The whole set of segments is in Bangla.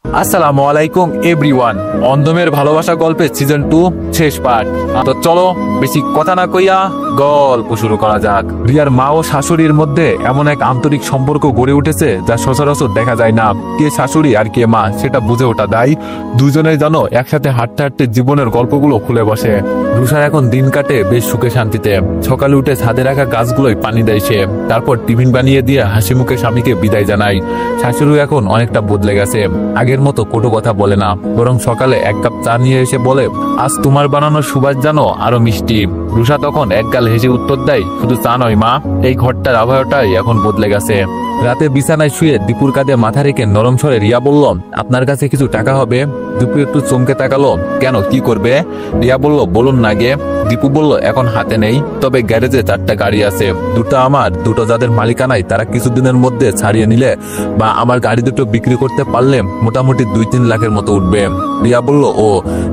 আসসালামু আলাইকুম এভরিওয়ান। অন্ধমের ভালোবাসা গল্পের সিজন 2 শেষ পার্ট। তো চলো বেশি কথা না কইয়া গল্প শুরু করা যাক। রিয়ার মা ও শাশুড়ির মধ্যে এমন এক আন্তরিক সম্পর্ক গড়ে উঠেছে যা সচরাচর দেখা যায় না। কে শাশুড়ি আর কে মা সেটা বুঝে ওঠা দায়। দুজনেই জানো একসাথে হাঁটতে হাঁটতে জীবনের গল্পগুলো খুলে বসে। রুষার এখন দিন কাটে বেশ সুখে শান্তিতে। সকালে উঠে ছাদে রাখা গাছগুলোই পানি দেয় সে, তারপর টিফিন বানিয়ে দিয়ে হাসি মুখে স্বামীকে বিদায় জানায়। শাশুড়ি এখন অনেকটা বদলে গেছে, আগের মতো কটু কথা বলে না, বরং সকালে এক কাপ চা নিয়ে এসে বলে, আজ তোমার বানানো সুবাস জানো আরো মিষ্টি। রুষা তখন একগাল হেসে উত্তর দেয়, শুধু চা নয় মা, এই ঘরটার আবহাওয়াটাই এখন বদলে গেছে। রাতে বিছানায় শুয়ে দীপুর কাঁধে মাথা রেখে নরম স্বরে রিয়া বলল, আপনার কাছে কিছু টাকা হবে? দীপু একটু চমকে তাকালো, কেন, কি করবে? রিয়া বলল, বলুন না গে। দীপু বলল, এখন হাতে নেই, তবে গ্যারেজে 4টা গাড়ি আছে, দুটো আমার, দুটো যাদের মালিকানায় তারা কিছুদিনের মধ্যে ছাড়িয়ে নিলে বা আমার গাড়ি দুটো বিক্রি করতে পারলে মোটামুটি 2-3 লাখের মতো উঠবে। রিয়া বলল, ও।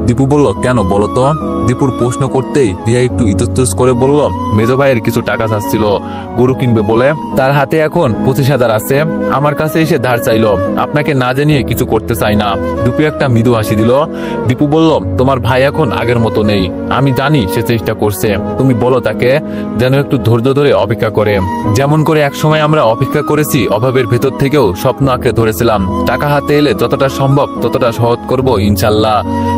দীপু বলল, কেন বলো তো? দীপুর প্রশ্ন করতেই রিয়া একটু ইতস্তত করে বলল, মেজো ভাইয়ের কিছু টাকা চাচ্ছিল গরু কিনবে বলে, তার হাতে এখন 25,000 আছে, আমার কাছে এসে ধার চাইলো, আপনাকে না জানিয়ে কিছু করতে চাই না। দীপু একটা মৃদু হাসি দিল। দীপু বলল, তোমার ভাই এখন আগের মতো নেই, আমি জানি সে চেষ্টা করছে, তুমি বলো তাকে যেন একটু ধৈর্য ধরে অপেক্ষা করে, যেমন করে একসময় আমরা অপেক্ষা করেছি, অভাবের ভেতর থেকেও স্বপ্ন আঁকড়ে ধরেছিলাম, টাকা হাতে এলে যতটা সম্ভব ততটা সহজ করব ইনশাল্লাহ।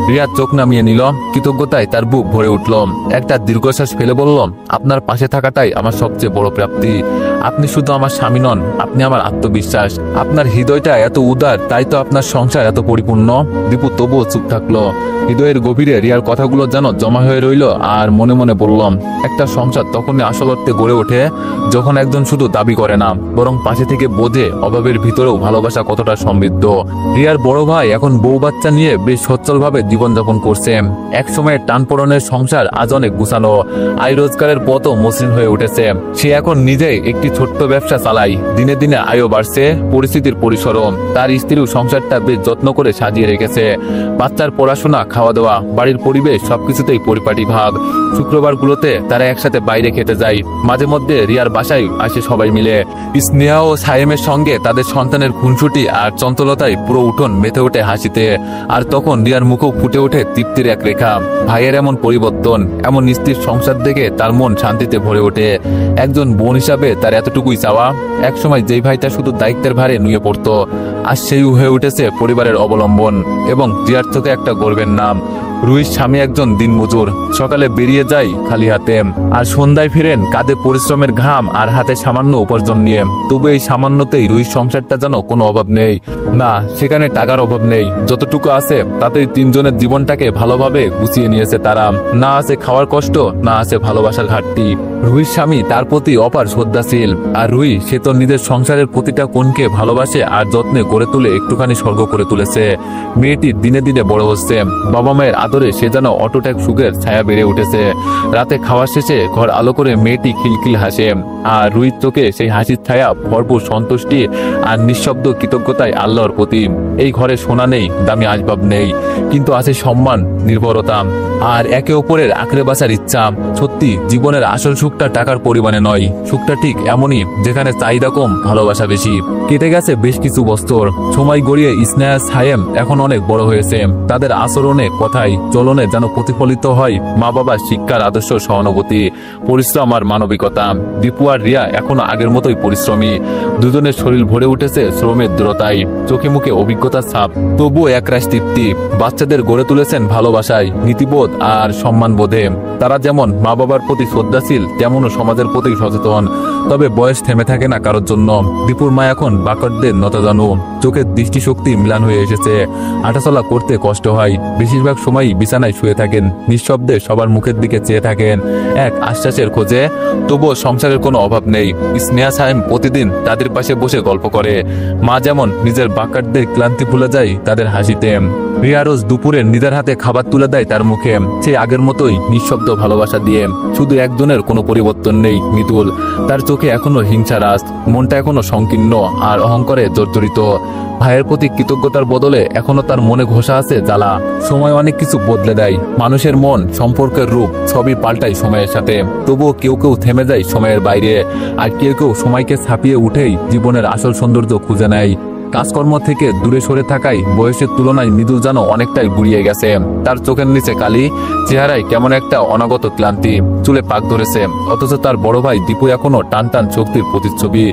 রিয়া চোখ নামিয়ে নিল, কৃতজ্ঞতায় তার বুক ভরে উঠল। একটা দীর্ঘশ্বাস ফেলে বলল, আপনার পাশে থাকাটাই আমার সবচেয়ে বড় প্রাপ্তি। আপনি শুধু আমার স্বামী নন, আপনি আমার আত্মবিশ্বাস। আপনার হৃদয়টা এত উদার, তাই তো আপনার সংসার এত পরিপূর্ণ। দীপু তবুও চুপ থাকলো। হৃদয়ের গভীরে রিয়ার কথাগুলো যেন জমা হয়ে রইল, আর মনে মনে বললাম, একটা সংসার তখনই আসল অর্থে গড়ে ওঠে যখন একজন শুধু দাবি করে না, বরং পাশে থেকে বোঝে অভাবের ভিতরেও ভালোবাসা কতটা সমৃদ্ধ। রিয়ার বড় ভাই এখন বউ বাচ্চা নিয়ে বেশ সচ্ছলভাবে জীবনযাপন করছে। এক সময়ের টানপড়নের সংসার আজ অনেক গুছানো, আয় রোজগারের পথও মসৃণ হয়ে উঠেছে। সে এখন নিজেই একটি ছোট্ট ব্যবসা চালায়, দিনে দিনে আয়ও বাড়ছে, পরিস্থিতির পরিসরও। তার স্ত্রীও সংসারটা বেশ যত্ন করে সাজিয়ে রেখেছে। বাচ্চার পড়াশোনা, খাওয়া দাওয়া, বাড়ির পরিবেশ সবকিছুতেই পরিপাটি ভাব। শুক্রবারগুলোতে তারা একসাথে বাইরে খেতে যায়, মাঝে মধ্যে রিয়ার বাসায় আসে সবাই মিলে। স্নেহা ও সায়েমের সঙ্গে তাদের সন্তানের খুনসুটি আর চঞ্চলতায় পুরো উঠোন মেতে ওঠে হাসিতে। আর তখন রিয়ার মুখও ফুটে ওঠে তৃপ্তির এক রেখা। ভাইয়ের এমন পরিবর্তন, এমন স্থির সংসার দেখে তার মন শান্তিতে ভরে ওঠে। একজন বোন হিসাবে তার এতটুকুই চাওয়া। একসময় যেই ভাইটা শুধু দায়িত্বের ভারে নুয়ে পড়তো, আজ সেই হয়ে উঠেছে পরিবারের অবলম্বন এবং রিয়ার চোখে একটা গর্বের নাম। রুহির স্বামী একজন দিনমজুর, সকালে বেরিয়ে যায় খালি হাতে, আর সন্ধ্যায় ফিরেন কাঁধে পরিশ্রমের ঘাম আর হাতে সামান্য উপার্জন নিয়ে। তবু এই সামান্যতেই রুহির সংসারটা যেন কোনো অভাব নেই। না, সেখানে টাকার অভাব নেই, যতটুকু আছে তাতেই তিনজনের জীবনটাকে ভালোভাবে গুছিয়ে নিয়েছে তারা। না আছে খাওয়ার কষ্ট, না আছে ভালোবাসার ঘাটতি। রুহির স্বামী তার প্রতি অপার শ্রদ্ধাশীল, আর রুহি সে তো নিজের সংসারের প্রতিটা কোণকে ভালোবাসে আর যত্নে গড়ে তুলে একটুখানি স্বর্গ করে তুলেছে। মেয়েটি দিনে দিনে বড় হচ্ছে, বাবা মায়ের আদরে সে যেন অটুট এক সুখের ছায়া বেড়ে উঠেছে। রাতে খাওয়া শেষে ঘর আলো করে মেয়েটি খিলখিল হাসে, আর রুহির চোখে সেই হাসির ছায়া ভরপুর সন্তুষ্টি আর নিঃশব্দ কৃতজ্ঞতায় আল্লাহর প্রতি। এই ঘরে সোনা নেই, দামি আসবাব নেই, কিন্তু আছে সম্মান, নির্ভরতা আর একে অপরের আঁকড়ে বাঁচার ইচ্ছা। সত্যি জীবনের আসল সুখটা টাকার পরিমাণে নয়, সুখটা ঠিক এমনই যেখানে চাহিদা কম, ভালোবাসা বেশি। কেটে গেছে বেশ কিছু বছর, সময় গড়িয়ে স্নেহা সায়েম এখন অনেক বড় হয়েছে। তাদের আচরণে, কথায়, চলনে যেন প্রতিফলিত হয় মা বাবার শিক্ষার আদর্শ, সহানুভূতি, পরিশ্রম আর মানবিকতা। দীপু আর রিয়া এখনো আগের মতোই পরিশ্রমী। দুজনের শরীর ভরে উঠেছে শ্রমের দৃঢ়তায়, চোখে মুখে অভিজ্ঞতার ছাপ, তবুও একরাশ তৃপ্তি। বাচ্চাদের গড়ে তুলেছেন ভালোবাসায়, নীতিবোধ আর সম্মানবোধে। তারা যেমন মা বাবার প্রতি শ্রদ্ধাশীল, তেমনও সমাজের প্রতি সচেতন। তবে বয়স থেমে থাকে না কারোর জন্য। দীপুর মা এখন বাকরদের নতজানু, চোখের দৃষ্টিশক্তি মিলান হয়ে এসেছে, হাঁটাচলা করতে কষ্ট হয়, বেশিরভাগ সময়ই বিছানায় শুয়ে থাকেন, নিঃশব্দে সবার মুখের দিকে চেয়ে থাকেন, এক আশ্বাসের খোঁজে। তবুও সংসারের কোনো অভাব নেই। স্নেহা সাহেব প্রতিদিন তাদের পাশে বসে গল্প করে। মা যেমন নিজের বাকারদের ক্লান্তি ভুলে যায় তাদের হাসিতে। রিয়া রোজ দুপুরে নিজের হাতে খাবার তুলে দেয় তার মুখে, সেই আগের মতোই নিঃশব্দ ভালোবাসা দিয়ে। শুধু একজনের কোনো পরিবর্তন নেই, মৃদুল। তার চোখে এখনো হিংসা রাস, মনটা এখনো সংকীর্ণ আর অহংকারে জর্জরিত। ভাইয়ের প্রতি কৃতজ্ঞতার বদলে এখনো তার মনে ঘষা আছে জ্বালা। সময় অনেক কিছু বদলে দেয়, মানুষের মন, সম্পর্কের রূপ সবই পাল্টায় সময়ের সাথে। তবুও কেউ কেউ থেমে যায় সময়ের বাইরে, আর কেউ কেউ সময়কে ছাপিয়ে উঠেই জীবনের আসল সৌন্দর্য খুঁজে নেয়। কাজকর্ম থেকে দূরে সরে থাকায় বয়সের তুলনায় মৃদুল যেন অনেকটাই গুড়িয়ে গেছে। তার চোখের নিচে কালি, চেহারায় কেমন একটা অনাগত ক্লান্তি, চুলে পাক ধরেছে। অথচ তার বড় ভাই দীপু এখনো টান টান শক্তির প্রতিচ্ছবি।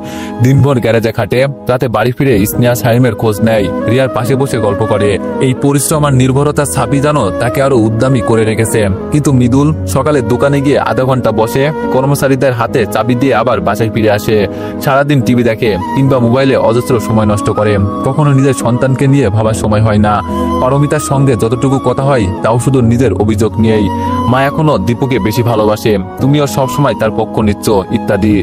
দিনভর গ্যারেজে খাটে, রাতে বাড়ি ফিরে স্নেহা সাইমের খোঁজ নেয়, রিয়ার পাশে বসে গল্প করে। এই পরিশ্রম আর নির্ভরতার ছাপই যেন তাকে আরো উদ্যমী করে রেখেছে। কিন্তু মৃদুল সকালে দোকানে গিয়ে আধা ঘন্টা বসে, কর্মচারীদের হাতে চাবি দিয়ে আবার বাসায় ফিরে আসে। সারাদিন টিভি দেখে কিংবা মোবাইলে অজস্র সময় নষ্ট করে। কখনো নিজের সন্তানকে নিয়ে ভাবার সময় হয় না। পারমিতার সঙ্গে যতটুকু কথা হয় তাও শুধু নিজের অভিযোগ নিয়েই। মা এখনো দীপুকে বেশি ভালোবাসে, তুমিও সবসময় তার পক্ষ নিচ্ছ, ইত্যাদি।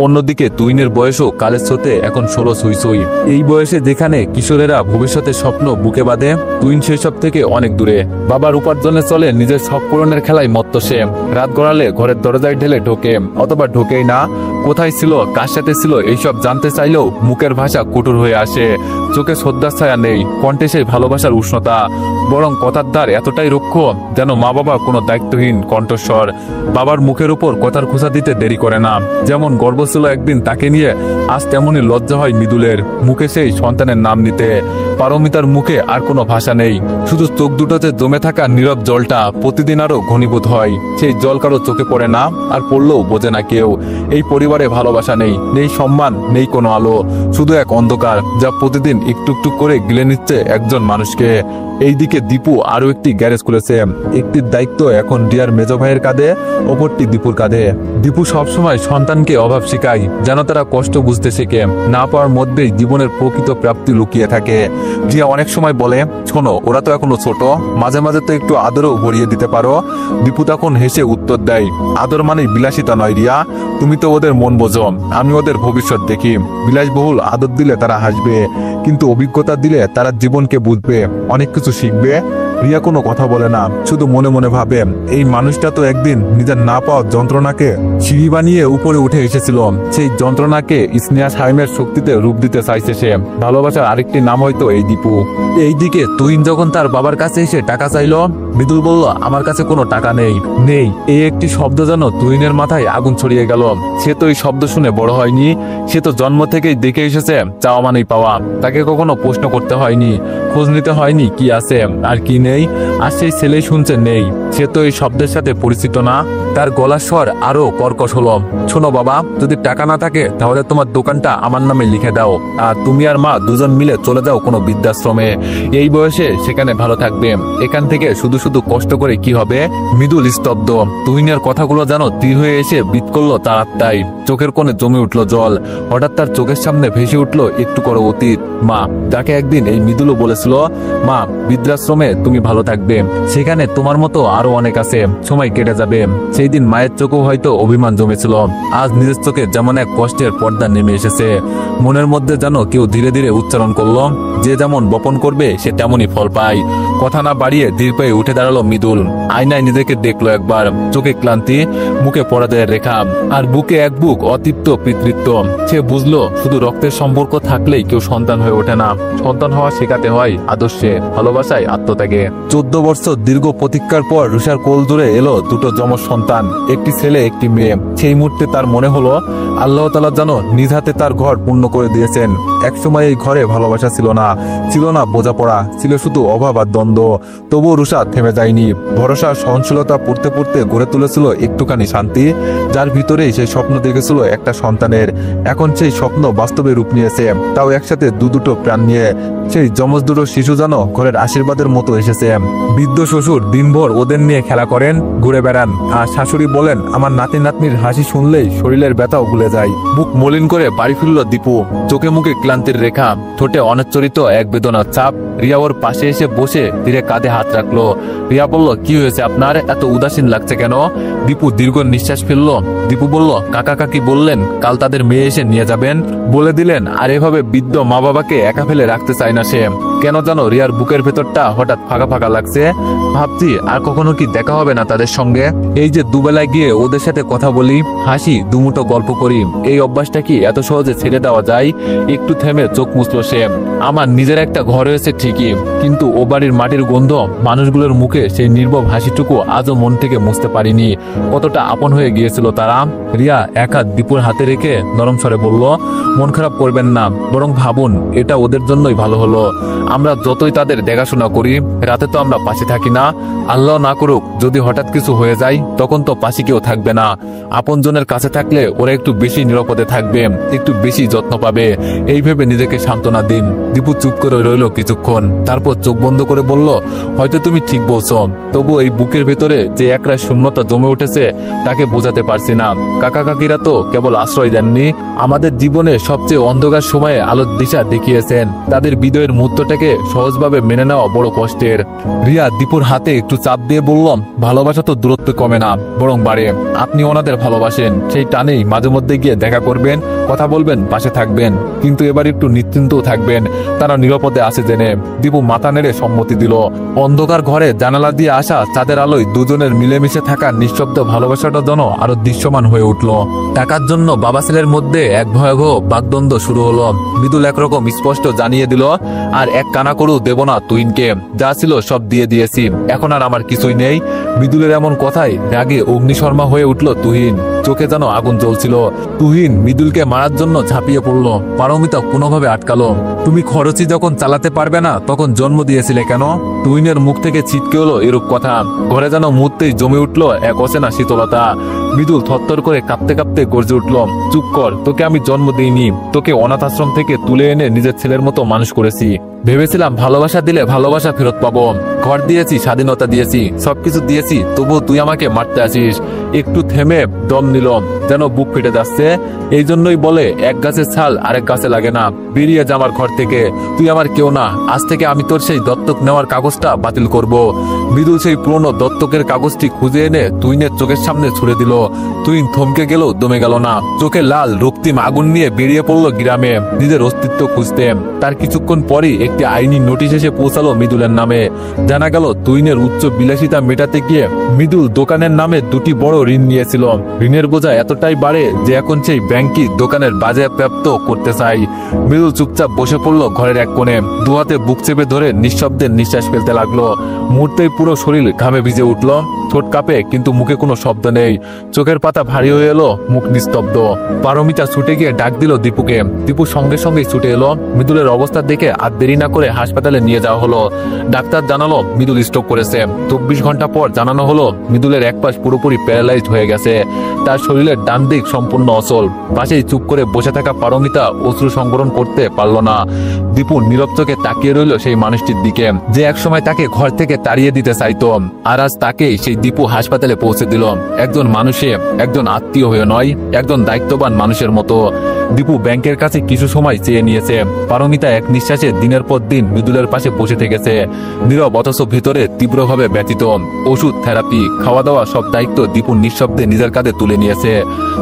অন্যদিকে তুইনের বয়সও কালের স্রোতে এখন 16 ছুঁই ছুঁই। এই বয়সে যেখানে কিশোরেরা ভবিষ্যতের স্বপ্ন বুকে বাঁধে, তুইন সেসব থেকে অনেক দূরে। বাবার উপার্জনে চলে, নিজের শখ পূরণের খেলায় মত্ত সে। রাত গড়ালে ঘরের দরজায় ঢেলে ঢোকে, অথবা ঢোকেই না। কোথায় ছিল, কার সাথে ছিল, এইসব জানতে চাইলেও মুখের ভাষা কঠোর হয়ে আসে। চোখে শ্রদ্ধার ছায়া নেই, কণ্ঠে সেই ভালোবাসার উষ্ণতা। বরং কথার ধার এতটাই রুক্ষ যেন মা বাবা কোনো দায়িত্বহীন কণ্ঠস্বর। বাবার মুখের উপর কথার খোঁচা দিতে দেরি করে না। যেমন গর্ব ছিল একদিন তাকে নিয়ে, আজ তেমনই লজ্জা হয় মৃদুলের মুখে সেই সন্তানের নাম নিতে। পারমিতার মুখে আর কোনো ভাষা নেই, শুধু চোখ দুটোতে জমে থাকা নীরব জলটা প্রতিদিন আরো ঘনীভূত হয়। সেই জল কারো চোখে পড়ে না, আর পড়লেও বোঝে না কেউ। এই পরিবারে ভালোবাসা নেই, নেই সম্মান, নেই কোনো আলো, শুধু এক অন্ধকার যা প্রতিদিন একটু একটু করে গিলে নিচ্ছে একজন মানুষকে। এইদিকে দীপু আরো একটি গ্যারেজ খুলেছে। একটির দায়িত্ব এখন রিয়ার মেজ ভাইয়ের কাঁধে, অপরটি দীপুর কাঁধে। দীপু সবসময় সন্তানকে অভাব শেখায়, যেন তারা কষ্ট বুঝতে শেখে। না পাওয়ার মধ্যেই জীবনের প্রকৃত প্রাপ্তি লুকিয়ে থাকে। রিয়া অনেক সময় বলে, শোনো, ওরা তো এখনো ছোট, মাঝে মাঝে তো একটু আদরও ভরিয়ে দিতে পারো। দীপু তখন হেসে উত্তর দেয়, আদর মানে বিলাসিতা নয় রিয়া, তুমি তো ওদের মন বোঝো, আমি ওদের ভবিষ্যৎ দেখি। বিলাসবহুল আদর দিলে তারা হাসবে, কিন্তু অভিজ্ঞতা দিলে তারা জীবনকে বুঝবে, অনেক কিছু শিখবে। রিয়া কোনো কথা বলে না, শুধু মনে মনে ভাবে, এই মানুষটা তো একদিন নিজের না পাওয়া যন্ত্রণাকে সিঁড়ি বানিয়ে উপরে উঠে এসেছিল। সেই যন্ত্রণাকে স্নেহা সাইমের শক্তিতে রূপ দিতে চাইছে সে। ভালোবাসার আরেকটি নাম হয়তো এই দীপু। এইদিকে তুহিন যখন তার বাবার কাছে এসে টাকা চাইল, মৃদুল বলল, আমার কাছে কোনো টাকা নেই। নেই এই একটি শব্দ যেন তুহিনের মাথায় আগুন ছড়িয়ে গেল। সে তো এই শব্দ শুনে বড় হয়নি, সে তো জন্ম থেকেই দেখে এসেছে চাওয়া মানেই পাওয়া। তাকে কখনো প্রশ্ন করতে হয়নি, খোঁজ নিতে হয়নি কি আছে আর কি নেই। আর সেই ছেলেই শুনছে নেই, সে তো এই শব্দের সাথে পরিচিত না। তার গলার স্বর আরো কর্কশ হলো, শোনো বাবা, যদি টাকা না থাকে তাহলে তোমার দোকানটা আমার নামে লিখে দাও, আর তুমি আর মা দুজন মিলে চলে যাও কোনো বৃদ্ধাশ্রমে। এই বয়সে সেখানে ভালো থাকবে, এখান থেকে শুধু শুধু কষ্ট করে কি হবে। মৃদুল স্তব্ধ। তুহিনের কথাগুলো যেন তীর হয়ে এসে বিট করলো তার আত্মায়। চোখের কোণে জমে উঠলো জল। হঠাৎ তার চোখের সামনে ভেসে উঠলো একটু করে অতীত। মা, যাকে একদিন এই মৃদুলও বলেছিল, মা, বৃদ্ধাশ্রমে তুমি ভালো থাকবে, সেখানে তোমার মতো আরো অনেক আছে, সময় কেটে যাবে। সেই দিন মায়ের চোখেও হয়তো অভিমান জমেছিল। আজ নিজের চোখে যেমন এক কষ্টের পর্দা নেমে এসেছে। মনের মধ্যে যেন কেউ ধীরে ধীরে উচ্চারণ করলো, যে যেমন বপন করবে সে তেমনই ফল পায়। কথা না বাড়িয়ে ধীর পায়ে উঠে দাঁড়ালো মৃদুল। আয়নায় নিজেকে দেখলো একবার, চোখে ক্লান্তি, মুখে পরাজয়ের রেখা, আর বুকে এক বুক অতৃপ্ত পিতৃত্ব। সে বুঝলো, শুধু রক্তের সম্পর্ক থাকলেই কেউ সন্তান হয়ে ওঠে না। সন্তান হওয়া শেখাতে হয় আদর্শে, ভালোবাসায়, আত্মত্যাগে। 14 বছর দীর্ঘ প্রতীক্ষার পর রুষার কোল জুড়ে এলো দুটো যমজ সন্তান, একটি ছেলে একটি মেয়ে। সেই মুহূর্তে তার মনে হলো, আল্লাহ তাআলা যেন নিজ হাতে তার ঘর পূর্ণ করে দিয়েছেন। একসময় এই ঘরে ভালোবাসা ছিল না, ছিল না বোঝাপড়া, ছিল শুধু অভাব আর দ্বন্দ্ব। তবুও রুষা থেমে যায়নি। ভরসা, সহনশীলতা পড়তে পড়তে গড়ে তুলেছিল একটুখানি শান্তি, যার ভিতরেই সেই স্বপ্ন দেখেছিল একটা সন্তানের। এখন সেই স্বপ্ন বাস্তবে রূপ নিয়েছে, তাও একসাথে দুটো প্রাণ নিয়ে। সেই যমজ দুটো শিশু যেন ঘরের আশীর্বাদের মতো এসেছে। বৃদ্ধ শ্বশুর দিনভর ওদের নিয়ে খেলা করেন, ঘুরে বেড়ান, আর শাশুড়ি বলেন, আমার নাতি নাতনির হাসি শুনলেই শরীরের ব্যথাও ভুলে যায়। মুখ মলিন করে বাড়ি ফিরল দীপু, চোখে মুখে ক্লান্তির রেখা, ঠোঁটে অনিচ্ছরিত এক বেদনার ছাপ। রিয়া ওর পাশে এসে বসে ধীরে কাঁধে হাত রাখলো। রিয়া বলল, কি হয়েছে আপনার, এত উদাসীন লাগছে কেন? দীপু দীর্ঘ নিঃশ্বাস ফেলল। দীপু বলল, কাকা কাকি বললেন কাল তাদের মেয়ে এসে নিয়ে যাবেন, বলে দিলেন, আর এভাবে বৃদ্ধ মা বাবাকে একা ফেলে রাখতে চায় না সে। কেন জানো রিয়ার বুকের ভেতরটা হঠাৎ ফাঁকা ফাঁকা লাগছে। ভাবছি আর কখনো কি দেখা হবে না তাদের সঙ্গে। এই যে দুবেলায় গিয়ে ওদের সাথে কথা বলি, হাসি, দুমুটো গল্প করি, এই অভ্যাসটা কি এত সহজে ছেড়ে দেওয়া যায়? একটু থেমে চোখ মুছল সে। আমার নিজের একটা ঘর হয়েছে ঠিকই, কিন্তু ও বাড়ির মাটির গন্ধ, মানুষগুলোর মুখে সেই নির্ভব হাসিটুকু আজও মন থেকে মুছতে পারিনি। কতটা আপন হয়ে গিয়েছিল তারা। রিয়া এক হাত দীপুর হাতে রেখে নরম স্বরে বলল, মন খারাপ করবেন না, বরং ভাবুন এটা ওদের জন্যই ভালো হলো। আমরা যতই তাদের দেখাশোনা করি, রাতে তো আমরা পাশে থাকি না। আল্লাহ না করুক যদি হঠাৎ কিছু হয়ে যায়, তখন তো পাশে কেউ থাকবে না। আপনজনের কাছে থাকলে ওরা একটু বেশি নিরাপদে থাকবে, একটু বেশি যত্ন পাবে। এই ভেবে নিজেকে সান্ত্বনা দিন। দীপু চুপ করে রইল কিছুক্ষণ, তারপর চোখ বন্ধ করে বলল, হয়তো তুমি ঠিক বলছো, তবু এই বুকের ভেতরে যে একরা শূন্যতা জমে উঠেছে তাকে বোঝাতে পারছি না। কাকা কাকিরা তো কেবল আশ্রয় দেননি, আমাদের জীবনে সবচেয়ে অন্ধকার সময়ে আলোর দিশা দেখিয়েছেন। তাদের বিদয়ের মুহূর্তটাকে সহজভাবে মেনে নেওয়া বড় কষ্টের। রিয়া দীপুর হাতে একটু চাপ দিয়ে বললাম, ভালোবাসা তো দূরত্ব কমে না, বরং বাড়ে। আপনি ওনাদের ভালোবাসেন, সেই টানেই মাঝে মধ্যে গিয়ে দেখা করবেন, কথা বলবেন, পাশে থাকবেন, কিন্তু এবার একটু নিশ্চিন্তও থাকবেন, তারা নিরাপদে আছে জেনে। দীপু মাথা নেড়ে সম্মতি দিল। অন্ধকার ঘরে জানালা দিয়ে আসা চাঁদের আলোয় দুজনের মিলেমিশে থাকা নিঃশব্দ ভালোবাসাটা যেন আরো দৃশ্যমান হয়ে উঠল। টাকার জন্য বাবা ছেলের মধ্যে এক ভয়াবহ বাগদ্বন্দ্ব শুরু হলো। মৃদুল একরকম স্পষ্ট জানিয়ে দিল, আর এক কানা করু দেব না তুহিনকে, যা ছিল সব দিয়ে দিয়েছি, এখন আর আমার কিছুই নেই। মৃদুলের এমন কথায় রাগে অগ্নিশর্মা হয়ে উঠল তুহিন, চোখে যেন আগুন জ্বলছিল। তুহিন মৃদুলকে মারার জন্য ঝাঁপিয়ে পড়ল, পারমিতা কোনোভাবে আটকালো। তুমি খরচই যখন চালাতে পারবে না, তখন জন্ম দিয়েছিলে কেন? তুহিনের মুখ থেকে ছিটকে হলো এরূপ কথা। ঘরে যেন মুহূর্তেই জমে উঠল এক অচেনা শীতলতা। মৃদুল থরথর করে কাঁপতে কাঁপতে গর্জে উঠল, চুপ কর, তোকে আমি জন্ম দিইনি, তোকে অনাথ আশ্রম থেকে তুলে এনে নিজের ছেলের মতো মানুষ করেছি। ভেবেছিলাম ভালোবাসা দিলে ভালোবাসা ফেরত পাবো, ঘর দিয়েছি, স্বাধীনতা দিয়েছি, সবকিছু দিয়েছি, তবুও তুই আমাকে মারতে আসিস। একটু থেমে দম নিল, যেন বুক ফেটে যাচ্ছে। এই জন্যই বলে এক গাছের ছাল আরেক গাছে লাগে না। বেরিয়ে যা আমার ঘর থেকে, তুই আমার কেউ না। আজ থেকে আমি তোর সেই দত্তক নেওয়ার কাগজটা বাতিল করব। মৃদুল সেই পুরনো দত্তকের কাগজটি খুঁজে এনে তুহিনের চোখের সামনে ছুড়ে দিল। তুহিন থমকে গেল, দমে গেল না। চোখে লাল রক্তিম আগুন নিয়ে বেরিয়ে পড়লো গ্রামে নিজের অস্তিত্ব খুঁজতে। তার কিছুক্ষণ পরই একটি আইনি নোটিশ এসে পৌঁছালো মৃদুলের নামে। জানা গেল তুহিনের উচ্চ বিলাসিতা মেটাতে গিয়ে মৃদুল দোকানের নামে দুটি বড় ঋণ নিয়েছিল। ঋণের বোঝা এতটাই বাড়ে যে এখন সেই ব্যাংকই দোকানের বাজেয়াপ্ত করতে চাই। মৃদুল চুপচাপ বসে পড়লো ঘরের এক কোণে, দুহাতে বুক চেপে ধরে নিঃশব্দে নিঃশ্বাস ফেলতে লাগলো। মুহূর্তেই পুরো শরীর ঘামে ভিজে উঠল, ঠোঁট কাঁপে, কিন্তু মুখে কোনো শব্দ নেই। চোখের পাতা ভারী হয়ে এলো, মুখ নিস্তব্ধ। পারমিতা ছুটে গিয়ে ডাক দিল দীপুকে। দীপু সঙ্গে সঙ্গেই ছুটে এলো। মৃদুলের অবস্থা দেখে আর দেরি না করে হাসপাতালে নিয়ে যাওয়া হলো। ডাক্তার জানালো মৃদুল স্ট্রোক করেছে। 24 ঘন্টা পর জানানো হলো মৃদুলের এক পাশ পুরোপুরি প্যারালাইজড হয়ে গেছে। তার শরীরের ডান দিক সম্পূর্ণ অচল। পাশেই চুপ করে বসে থাকা পারমিতা অশ্রু সংবরণ করতে পারল না। দীপু নীরব চোখে তাকিয়ে রইল সেই মানুষটির দিকে, যে একসময় তাকে ঘর থেকে তাড়িয়ে দিতে চাইতো, আর আজ তাকেই সেই দীপু হাসপাতালে পৌঁছে দিল। একজন মানুষে, একজন আত্মীয় হয়ে নয়, একজন দায়িত্ববান মানুষের মতো। দীপু ব্যাংকের কাছে কিছু সময় চেয়ে নিয়েছে। পারমিতা এক নিঃশ্বাসে দিনের পর দিন মৃদুলের পাশে বসে থেকেছে, নীরব অথচ ভেতরে তীব্রভাবে ব্যথিত। ওষুধ, থেরাপি, খাওয়া দাওয়া সব দায়িত্ব দীপু নিঃশব্দে নিজের কাঁধে তুলে নিয়েছে।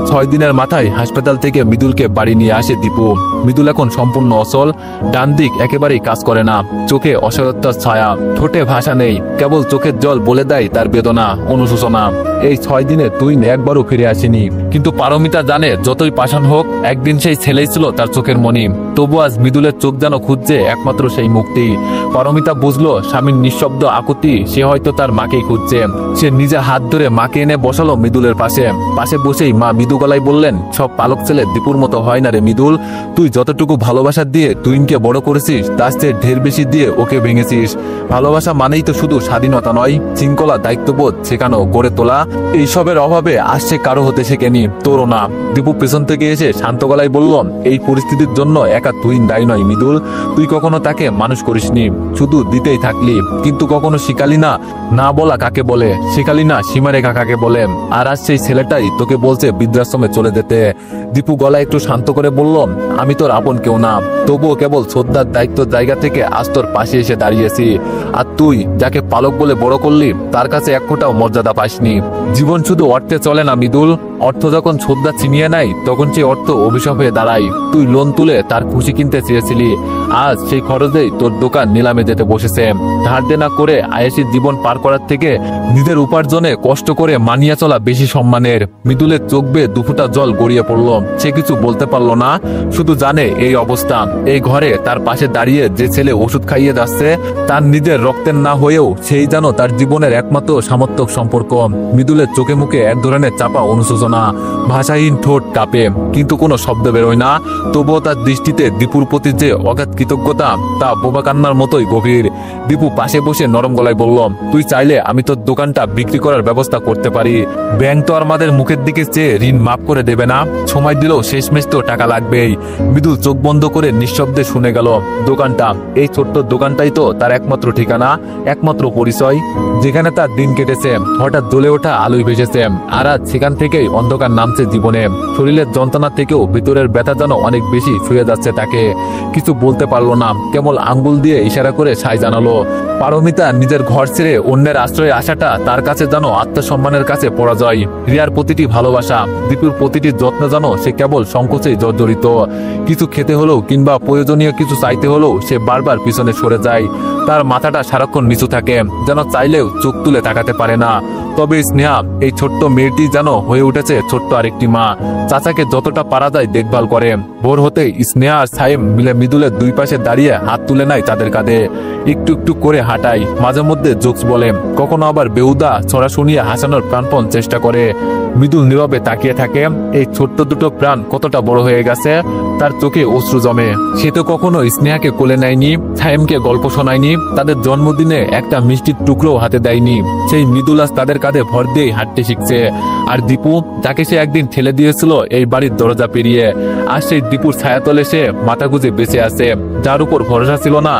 6 দিনের মাথায় হাসপাতাল থেকে মৃদুলকে বাড়ি নিয়ে আসে দীপু। মৃদুল এখন সম্পূর্ণ অচল, ডান দিক একেবারেই কাজ করে না, চোখে অসহায়তার ছায়া, ঠোঁটে ভাষা নেই, কেবল চোখের জল বলে দেয় তার বেদনা, অনুশোচনা। এই 6 দিনে তুই একবারও ফিরে আসেনি, কিন্তু পারমিতা জানে যতই পাষাণ হোক, একদিন সেই ছেলেই ছিল তার চোখের মণি। তবু আজ মৃদুলের চোখ যেন খুঁজছে একমাত্র সেই মুক্তি। পারমিতা বুঝলো স্বামীর নিঃশব্দ আকুতি সে হয়তো তার মাকেই খুঁজছে। সে নিজে হাত ধরে মাকে এনে বসালো মৃদুলের পাশে। পাশে বসেই মা মৃদু গলায় বললেন, সব পালক ছেলে দীপুর মতো হয় না রে মৃদুল। তুই যতটুকু ভালোবাসা দিয়ে তুহিনকে বড় করেছিস, তার চেয়ে ঢের বেশি দিয়ে ওকে ভেঙেছিস। ভালোবাসা মানেই তো শুধু স্বাধীনতা নয়, শৃঙ্খলা, দায়িত্ববোধ শেখানো, গড়ে তোলা। এইসবের অভাবে আসছে কারো হতে শেখেনি, তোরও না। দীপু পেছন থেকে এসে শান্ত গলায় বলল, এই পরিস্থিতির জন্য একা তুহিন দায়ী নয় মৃদুল। তুই কখনো তাকে মানুষ করিসনি, শুধু দিতেই থাকলি, কিন্তু কখনো শিখালি না না বলা কাকে বলে, শিখালি না সীমারেখা কাকে বলে। আর আজ সেই ছেলেটাই তোকে বলছে বৃদ্ধাশ্রমে চলে যেতে। দীপু গলা একটু শান্ত করে বলল, আমি তোর আপন কেউ না, তবুও কেবল শ্রদ্ধার দায়িত্ব জায়গা থেকে আজ তোর পাশে এসে দাঁড়িয়েছি। আর তুই যাকে পালক বলে বড় করলি, তার কাছে এক ফোঁটাও মর্যাদা পাসনি। জীবন শুধু অর্থে চলে না মৃদুল, অর্থ যখন শ্রদ্ধা ছিনিয়ে নেয় তখন সেই অর্থ অভিশাপ হয়ে দাঁড়ায়। তুই লোন তুলে তার খুশি কিনতে চেয়েছিলি, আজ সেই খরচেই তোর দোকান নিলামে যেতে বসেছে। ধার দেনা করে আয়েশি জীবন পার করার থেকে নিজের উপার্জনে কষ্ট করে মানিয়ে চলা বেশি সম্মানের। মৃদুলের চোখ বেয়ে দুফোঁটা জল গড়িয়ে পড়ল। সে কিছু বলতে পারলো না, শুধু জানে এই অবস্থা। এই ঘরে তার পাশে দাঁড়িয়ে যে ছেলে ওষুধ খাইয়ে যাচ্ছে তার নিজের রক্তের না হয়েও সেই যেন তার জীবনের একমাত্র সামর্থ্যক সম্পর্ক। মৃদুলের চোখে মুখে এক ধরনের চাপা অনুশোচনা, ভাষাহীন ঠোঁট কাঁপে, কিন্তু কোনো শব্দ বেরোয় না। তবুও তার দৃষ্টিতে দীপুর প্রতি যে অগাধ কৃতজ্ঞতা তা বোবা কান্নার মতোই গভীর। দীপু পাশে বসে নরম গলায় বলল, তুই চাইলে আমি তোর দোকানটা বিক্রি করার ব্যবস্থা করতে পারি। ব্যাংক তো আমাদের মুখের দিকে চেয়ে ঋণ মাফ করে দেবে না, সময় দিলেও শেষমেশ তো টাকা লাগবেই। মৃদুল চোখ বন্ধ করে নিঃশব্দে শুনে গেল। দোকানটা, এই ছোট্ট দোকানটাই তো তার একমাত্র ঠিকানা, একমাত্র পরিচয়, যেখানে তার দিন কেটেছে। হঠাৎ জ্বলে ওঠা আলোয় ভেসেছে, আর আজ সেখান থেকেই অন্ধকার নামছে জীবনে। শরীরের যন্ত্রণা থেকেও ভিতরের ব্যথা যেন অনেক বেশি ছুঁয়ে যাচ্ছে তাকে। কিছু বলতে পারলো না, কেবল আঙ্গুল দিয়ে ইশারা করে সাই জানালো। পারমিতা নিজের ঘর ছেড়ে অন্যের আশ্রয়ে আসাটা তার কাছে যেন আত্মসম্মানের কাছে পরাজয়। রিয়ার প্রতিটি ভালোবাসা, দীপুর প্রতিটি যত্ন যেন সে কেবল সংকোচেই জর্জরিত। কিছু খেতে হলেও কিংবা প্রয়োজনীয় কিছু চাইতে হলেও সে বারবার পিছনে সরে যায়। তার মাথাটা সারাক্ষণ নিচু থাকে, যেন চাইলেও চোখ তুলে তাকাতে পারে না। তবে স্নেহা, এই ছোট্ট মেয়েটি যেন হয়ে উঠেছে ছোট্ট আরেকটি মা। চাচাকে যতটা পারা যায় দেখভাল করে। ভোর হতে স্নেহা আর সাইম মিলে মৃদুলের দুই পাশে দাঁড়িয়ে হাত তুলে নেয় তাদের কাঁধে, একটু একটু করে হাঁটায়। মাঝে মধ্যে জোকস বলে, কখনো আবার বেউদা ছড়া শুনিয়ে হাসানোর প্রাণপণ চেষ্টা করে। মৃদুল নীরবে তাকিয়ে থাকে। এই ছোট্ট দুটো প্রাণ কতটা বড় হয়ে গেছে, তার চোখে অশ্রু জমে। সে তো কখনো স্নেহাকে কোলে নেয়নি, সাইমকে গল্প শোনায়নি, তাদের জন্মদিনে একটা মিষ্টির টুকরো হাতে দেয়নি। সেই মৃদুল আজ তাদের কাঁধে ভর দিয়েই হাঁটতে শিখছে। আর দীপু, যাকে সে একদিন ঠেলে দিয়েছিল এই বাড়ির দরজা পেরিয়ে, আর সেই দীপুর ছায়াতলে সে মাথা গুঁজে বেঁচে আছে। যার উপর ভরসা ছিল না,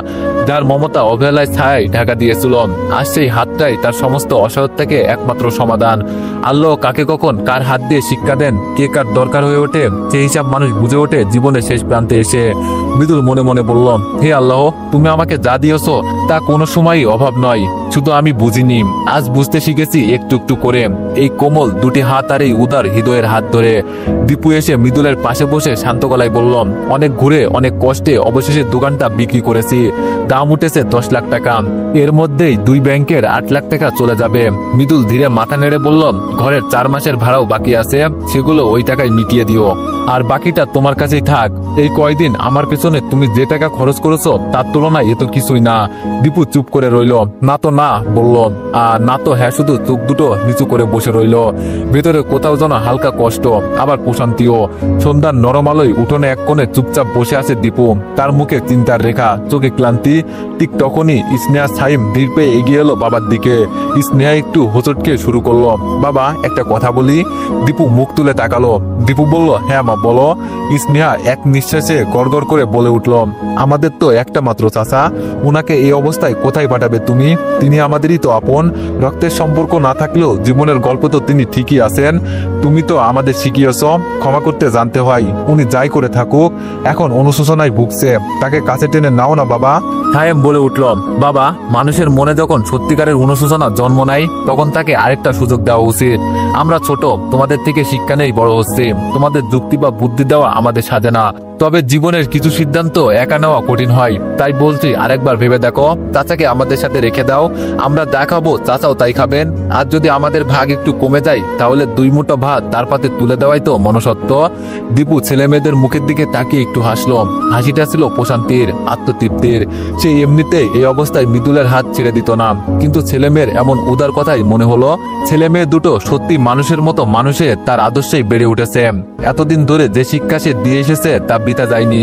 যার মমতা অবহেলায় ছায়ায় ঢাকা দিয়েছিল, আর সেই হাতটাই তার সমস্ত অসহায়তাকে একমাত্র সমাধান। আল্লাহ কাকে কখন কার হাত দিয়ে শিক্ষা দেন, কে কার দরকার হয়ে ওঠে, সেই হিসাব মানুষ বুঝে ওঠে জীবনের শেষ প্রান্তে এসে। মৃদুল মনে মনে বলল, হে আল্লাহ, তুমি আমাকে যা দিয়েছো তা কোনো সময়ই অভাব নয়, শুধু আমি বুঝিনি, আজ বুঝতে শিখেছি একটু একটু করে। এই কোমল দুটি হাত আর এই উদার হৃদয়ের হাত ধরে। দীপু এসে মৃদুলের পাশে বসে শান্ত গলায় বলল, অনেক ঘুরে অনেক কষ্টে অবশেষে দোকানটা বিক্রি করেছি। দাম উঠেছে 10 লাখ টাকা। এর মধ্যেই 2 ব্যাংকের 8 লাখ টাকা চলে যাবে। মৃদুল ধীরে মাথা নেড়ে বলল, ঘরের 4 মাসের ভাড়াও বাকি আছে, সেগুলো ওই টাকায় মিটিয়ে দিও, আর বাকিটা তোমার কাছেই থাক। এই কয়দিন আমার পেছনে তুমি যে টাকা খরচ করেছো তার তুলনায় এ তো কিছুই না। দীপু চুপ করে রইল। না তো না বলল, আর না তো হ্যাঁ, শুধু চোখ দুটো নিচু করে বসে রইল। ভেতরে কোথাও যেন হালকা কষ্ট, আবার প্রশান্তিও। সন্ধ্যার নরম আলোয় উঠোনে এক কোণে চুপচাপ বসে আছে দীপু, তার মুখে চিন্তার রেখা, চোখে ক্লান্তি। ঠিক তখনই স্নেহা সাইম ধীর পেয়ে এগিয়ে এলো বাবার দিকে। স্নেহা একটু হোঁচটকে শুরু করলো, বাবা একটা কথা বলি। দীপু মুখ তুলে তাকালো। দীপু বলল, হ্যাঁ মা বলো। স্নেহা এক নিঃশ্বাসে গড়গড় করে বলে উঠল, আমাদের তো একটা মাত্র চাচা, উনাকে এই অবস্থায় কোথায় পাঠাবে তুমি? তিনি আমাদেরই তো আপন, রক্তের সম্পর্ক না থাকলেও জীবনের গল্প তো তিনি ঠিকই আছেন। তুমি তো আমাদের শিখিয়েছ ক্ষমা করতে জানতে হয়। উনি যাই করে থাকুক, এখন অনুশোচনায় ভুগছে, তাকে কাছে টেনে নাও না বাবা। সায়েম বলে উঠল, বাবা, মানুষের মনে যখন সত্যিকারের অনুশোচনা জন্ম নেয় তখন তাকে আরেকটা সুযোগ দেওয়া উচিত। আমরা ছোট, তোমাদের থেকে শিক্ষা নেই বড় হচ্ছে, তোমাদের যুক্তি বা বুদ্ধি দেওয়া আমাদের সাজে না। তবে জীবনের কিছু সিদ্ধান্ত একা নেওয়া কঠিন হয়, তাই বলছি আরেকবার ভেবে দেখো। চাচাকে আমাদের সাথে রেখে দাও, আমরা যা খাবো চাচাও তাই খাবেন। আর যদি আমাদের ভাগ একটু কমে যায় তাহলে 2 মুঠো ভাত তার পাতে তুলে দেওয়াই তো মনুষ্যত্ব। দীপু ছেলে মেয়েদের মুখের দিকে তাকিয়ে একটু হাসলো। হাসিটা ছিল প্রশান্তির, আত্মতৃপ্তির। সে এমনিতে এই অবস্থায় মৃদুলের হাত ছেড়ে দিত না, কিন্তু ছেলে মেয়ের এমন উদার কথাই মনে হলো। ছেলে মেয়ে দুটো সত্যি মানুষের মতো মানুষে তার আদর্শেই বেড়ে উঠেছে। এতদিন ধরে যে শিক্ষা সে দিয়ে এসেছে তা বিতা যায়নি।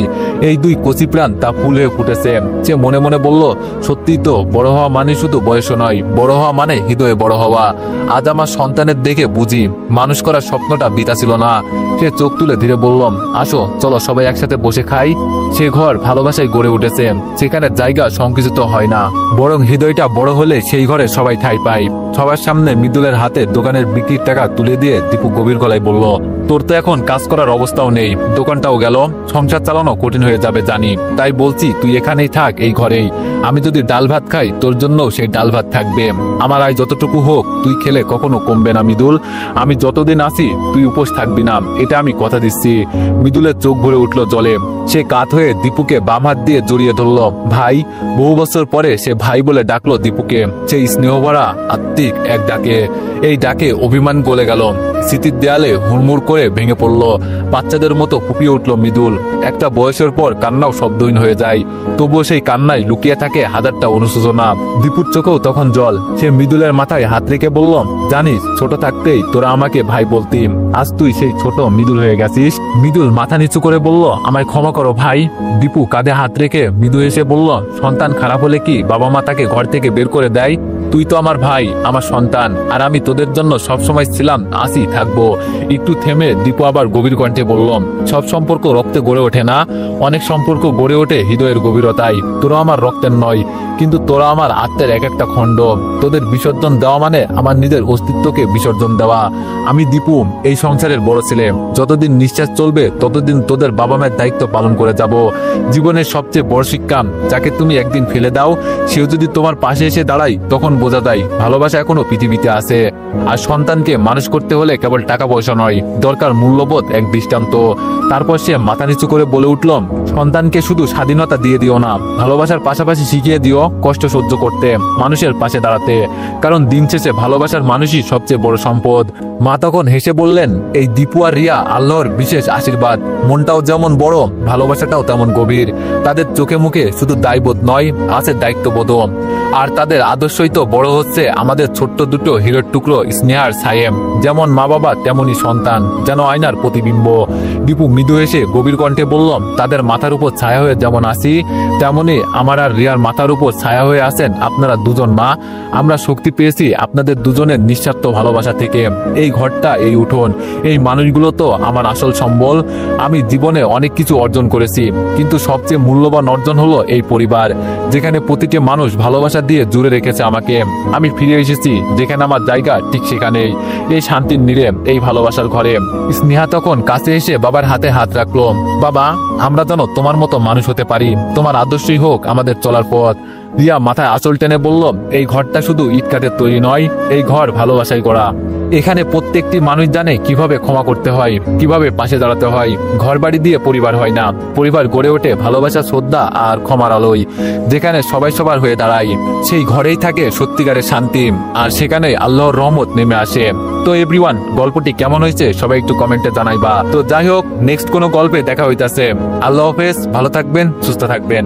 এই 2 কচি প্রাণ তা ফুল হয়ে ফুটেছে। সে মনে মনে বলল, সত্যি তো, বড় হওয়া মানে শুধু বয়স নয়, বড় হওয়া মানে হৃদয়ে বড় হওয়া। আজ আমার সন্তানের দেখে বুঝি মানুষ করার স্বপ্নটা বিতা ছিল না। সে চোখ তুলে ধীরে বলল, আসো চলো সবাই একসাথে বসে খাই। সে ঘর ভালোবাসায় গড়ে উঠেছে, সেখানে জায়গা সংকুচিত হয় না, বরং হৃদয়টা বড় হলে সেই ঘরে সবাই ঠাঁই পায়। সবার সামনে মৃদুলের হাতে দোকানের বিক্রির টাকা তুলে দিয়ে দীপু গভীর গলায় বলল, তোর তো এখন কাজ করার অবস্থাও নেই, দোকানটাও গেল, সংসার চালানো কঠিন হয়ে যাবে জানি, তাই বলছি তুই এখানেই থাক, এই ঘরেই। আমি যদি ডাল ভাত খাই তোর জন্য সেই ডাল ভাত থাকবে। আমার আয় যতটুকু হোক তুই খেলে কখনো কমবে না মৃদুল। আমি যতদিন আছি তুই উপোস থাকবি না, এটা আমি কথা দিচ্ছি। মৃদুলের চোখ ভরে উঠল জলে। সে কাত হয়ে দীপুকে বাম হাত দিয়ে জড়িয়ে ধরল। ভাই। বহু বছর পরে সে ভাই বলে ডাকলো দীপুকে, সেই স্নেহভরা আত্মিক এক ডাকে। এই ডাকে অভিমান গলে গেল, স্মৃতির দেয়ালে হুড়মুড় করে ভেঙে পড়ল। বাচ্চাদের মতো ফুপিয়ে উঠল মৃদুল। একটা বয়সের পর কান্নাও শব্দহীন হয়ে যায়, তবুও সেই কান্নায় লুকিয়ে থাকে হাজারটা অনুশোচনা। দীপুর চোখেও তখন জল। সে মৃদুলের মাথায় হাত রেখে বলল, জানিস ছোট থাকতেই তোরা আমাকে ভাই বলতি, আজ তুই সেই ছোট মৃদুল হয়ে গেছিস। মৃদুল মাথা নিচু করে বলল, আমায় ক্ষমা করো ভাই। দীপু কাঁধে হাত রেখে মৃদু এসে বলল, সন্তান খারাপ হলে কি বাবা মা তাকে ঘর থেকে বের করে দেয়? তুই তো আমার ভাই, আমার সন্তান, আর আমি তোদের জন্য সবসময় ছিলাম, আসি থাকবো। একটু থেমে দীপু আবার গভীর কণ্ঠে বলল, সব সম্পর্ক রক্তে গড়ে ওঠে না, অনেক সম্পর্ক গড়ে ওঠে হৃদয়ের গভীরতায়। তোরা আমার রক্তের নয়, কিন্তু তোরা আমার আত্মের এক একটা খণ্ড। তোদের বিসর্জন দেওয়া মানে আমার নিজের অস্তিত্বকে বিসর্জন দেওয়া। আমি দীপু, এই সংসারের বড় ছেলে। যতদিন নিঃশ্বাস চলবে ততদিন তোদের বাবা মায়ের দায়িত্ব পালন করে যাব। জীবনের সবচেয়ে বড় শিক্ষা, যাকে তুমি একদিন ফেলে দাও, সেও যদি তোমার পাশে এসে দাঁড়ায় তখন বোঝা যায় ভালোবাসা এখনো পৃথিবীতে আছে। আর সন্তানকে মানুষ করতে হলে কেবল টাকা পয়সা নয়, দরকার মূল্যবোধ, এক দৃষ্টান্ত। তারপর সে মাথা নিচু করে বলে উঠল, সন্তানকে শুধু স্বাধীনতা দিয়ে দিও না, ভালোবাসার পাশাপাশি শিখিয়ে দিও কষ্ট সহ্য করতে, মানুষের পাশে দাঁড়াতে। কারণ দিন শেষে ভালোবাসার মানুষই সবচেয়ে বড় সম্পদ। মা তখন হেসে বললেন, এই দীপু আর রিয়া আল্লাহর বিশেষ আশীর্বাদ। মনটাও যেমন বড়, ভালোবাসাটাও তেমন গভীর। তাদের চোখে মুখে শুধু দায়বোধ নয়, আছে দায়িত্ববোধ। আর তাদের আদর্শই তো বড় হচ্ছে আমাদের ছোট্ট দুটো হিরোর টুকরো স্নেহার ছায়েম। যেমন মা বাবা তেমনই সন্তান, যেন আয়নার প্রতিবিম্ব। দীপু মৃদু হেসে গভীর কণ্ঠে বলল, তাদের মাথার উপর ছায়া হয়ে যেমন আসি, তেমনি আমার আর রিয়ার মাথার উপর ছায়া হয়ে আছেন আপনারা দুজন মা। আমরা শক্তি পেয়েছি আপনাদের দুজনের নিঃস্বার্থ ভালোবাসা থেকে। এই ঘরটা, এই উঠোন, এই মানুষগুলো তো আমার আসল সম্বল। আমি জীবনে অনেক কিছু অর্জন করেছি, কিন্তু সবচেয়ে মূল্যবান অর্জন হলো এই পরিবার, যেখানে প্রতিটি মানুষ ভালোবাসা দিয়ে জুড়ে রেখেছে আমাকে। আমি ফিরে এসেছি যেখানে আমার জায়গা, ঠিক সেখানেই, এই শান্তির নীড়ে, এই ভালোবাসার ঘরে। স্নেহা তখন কাছে এসে বাবার হাতে হাত রাখলো। বাবা, আমরা যেন তোমার মতো মানুষ হতে পারি, তোমার আদর্শই হোক আমাদের চলার পথ। রিয়া মাথায় আঁচল টেনে বলল, এই ঘরটা শুধু ইট কাঠের তৈরি নয়, এই ঘর ভালোবাসায় গড়া। এখানে প্রত্যেকটি মানুষ জানে কিভাবে ক্ষমা করতে হয়, কিভাবে পাশে দাঁড়াতে হয়। ঘর বাড়ি দিয়ে পরিবার হয় না, পরিবার গড়ে ওঠে ভালোবাসা, শ্রদ্ধা আর ক্ষমার আলোয়। যেখানে সবাই সবার হয়ে দাঁড়ায়, সেই ঘরেই থাকে সত্যিকারের শান্তি, আর সেখানে আল্লাহর রহমত নেমে আসে। তো এভরিওয়ান, গল্পটি কেমন হয়েছে সবাই একটু কমেন্টে জানাইবা। তো যাই হোক, নেক্সট কোনো গল্পে দেখা হইতাছে। আল্লাহ হাফেজ, ভালো থাকবেন, সুস্থ থাকবেন।